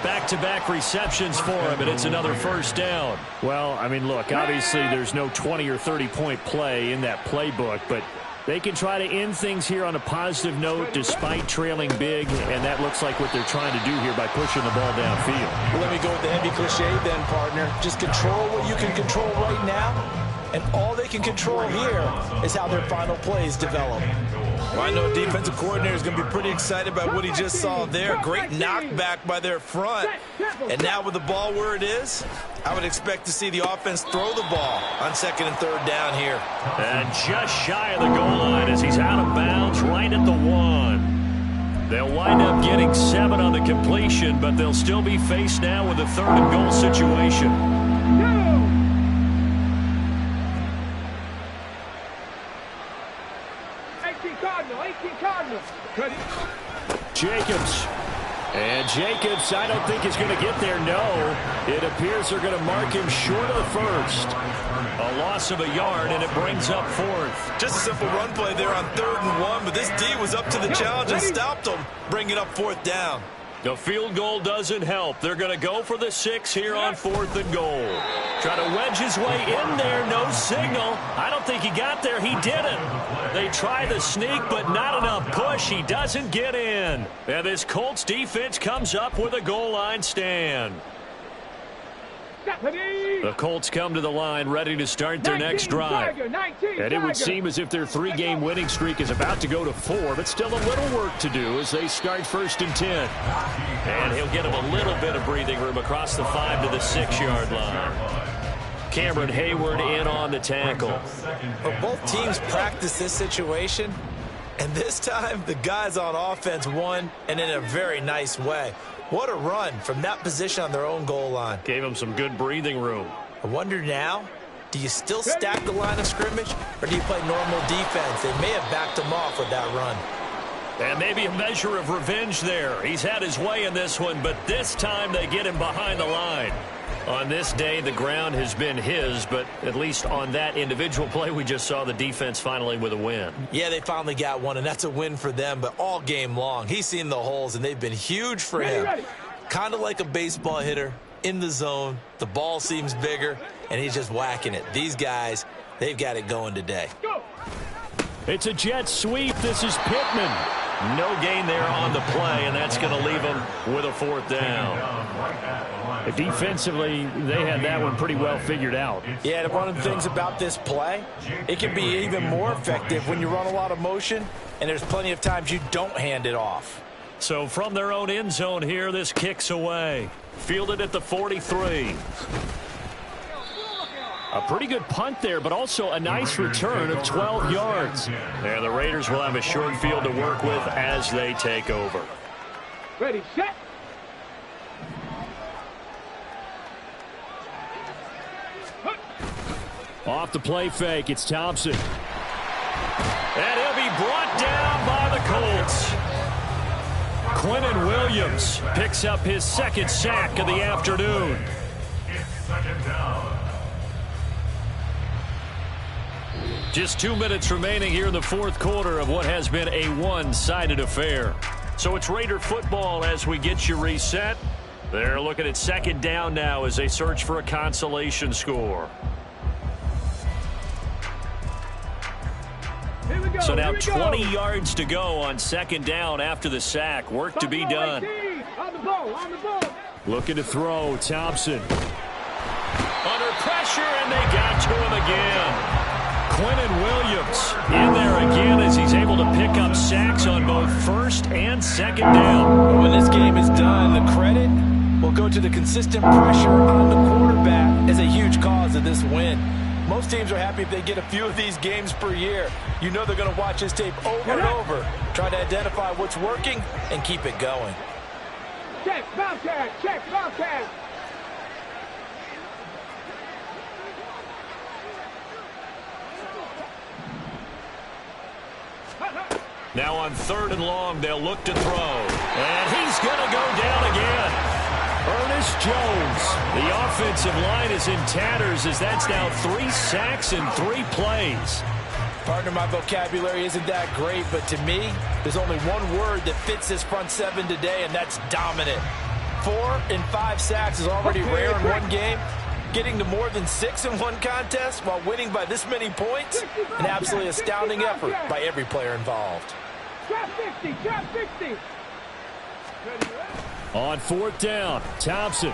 Back-to-back receptions for him, and it's another first down. Well, I mean, look, obviously there's no 20 or 30-point play in that playbook, but they can try to end things here on a positive note despite trailing big, and that looks like what they're trying to do here by pushing the ball downfield. Well, let me go with the heavy cliche then, partner. Just control what you can control right now, and all they can control here is how their final plays develop. Well, I know a defensive coordinator is going to be pretty excited by what he just saw there. Great knockback by their front. And now with the ball where it is, I would expect to see the offense throw the ball on second and third down here. And just shy of the goal line as he's out of bounds right at the 1. They'll wind up getting 7 on the completion, but they'll still be faced now with a third and goal situation. 18 Cardinals. Jacobs. And Jacobs, I don't think is going to get there. No. It appears they're going to mark him short of the first. A loss of a yard, and it brings up fourth. Just a simple run play there on 3rd and 1, but this D was up to the challenge and stopped him, bringing up fourth down. The field goal doesn't help. They're going to go for the 6 here on 4th and goal. Try to wedge his way in there. No signal. I don't think he got there. He didn't. They try the sneak, but not enough push. He doesn't get in. And this Colts defense comes up with a goal line stand. The Colts come to the line ready to start their next drive. And it would seem as if their 3-game winning streak is about to go to 4, but still a little work to do as they start 1st and 10. And he'll get him a little bit of breathing room across the 5 to the 6-yard line. Cameron Hayward in on the tackle. But both teams practice this situation, and this time the guys on offense won, and in a very nice way. What a run from that position on their own goal line. Gave him some good breathing room. I wonder now, do you still stack the line of scrimmage, or do you play normal defense? They may have backed him off with that run. And maybe a measure of revenge there. He's had his way in this one, but this time they get him behind the line. On this day, the ground has been his, but at least on that individual play, we just saw the defense finally with a win. Yeah, they finally got one, and that's a win for them, but all game long, he's seen the holes, and they've been huge for him. Kind of like a baseball hitter in the zone. The ball seems bigger, and he's just whacking it. These guys They've got it going today. Go. It's a jet sweep. This is Pittman. No gain there on the play, and that's going to leave them with a 4th down. Defensively, they had that one pretty well figured out. Yeah, one of the things about this play, it can be even more effective when you run a lot of motion, and there's plenty of times you don't hand it off. So from their own end zone here, this kicks away. Fielded at the 43. A pretty good punt there, but also a nice return of 12 yards. And the Raiders will have a short field to work with as they take over. Ready, set. Off the play fake, it's Thompson. And he'll be brought down by the Colts. Quinnen Williams picks up his 2nd sack of the afternoon. It's 2nd down. Just 2 minutes remaining here in the 4th quarter of what has been a one-sided affair. So it's Raider football as we get you reset. They're looking at 2nd down now as they search for a consolation score. Here we go. So now Here we 20 go. yards to go on 2nd down after the sack. Work to be done. 18. On the ball, on the ball. Looking to throw, Thompson. Under pressure, and they got to him again. Quinnen Williams in there again as he's able to pick up sacks on both 1st and 2nd down. When this game is done, the credit will go to the consistent pressure on the quarterback as a huge cause of this win. Most teams are happy if they get a few of these games per year. You know they're going to watch this tape over and over, try to identify what's working and keep it going. Check, Bobcat, check, Bobcat. Now on 3rd and long, they'll look to throw. And he's going to go down again. Ernest Jones. The offensive line is in tatters as that's now 3 sacks in 3 plays. Partner, my vocabulary isn't that great, but to me, there's only one word that fits this front 7 today, and that's dominant. 4 and 5 sacks is already rare in one game. Getting to more than 6 in one contest while winning by this many points, an absolutely astounding effort by every player involved. Trap 50, trap 50. On 4th down, Thompson.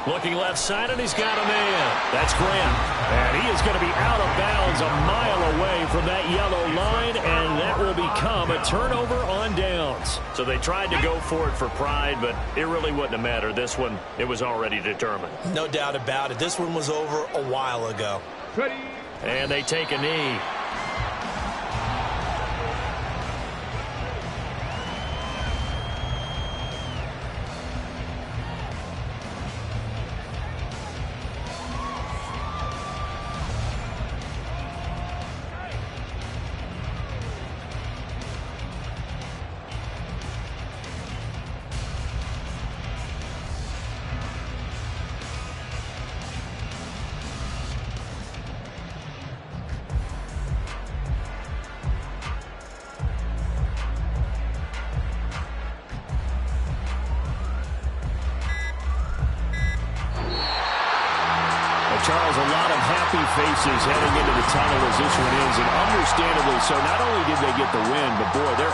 Looking left side, and he's got a man. That's Grant. And he is going to be out of bounds a mile away from that yellow line, and that will become a turnover on downs. So they tried to go for it for pride, but it really wouldn't have mattered. This one, it was already determined. No doubt about it. This one was over a while ago. Ready. And they take a knee. Charles, a lot of happy faces heading into the tunnel as this one ends, and understandably so. Not only did they get the win, but boy, they're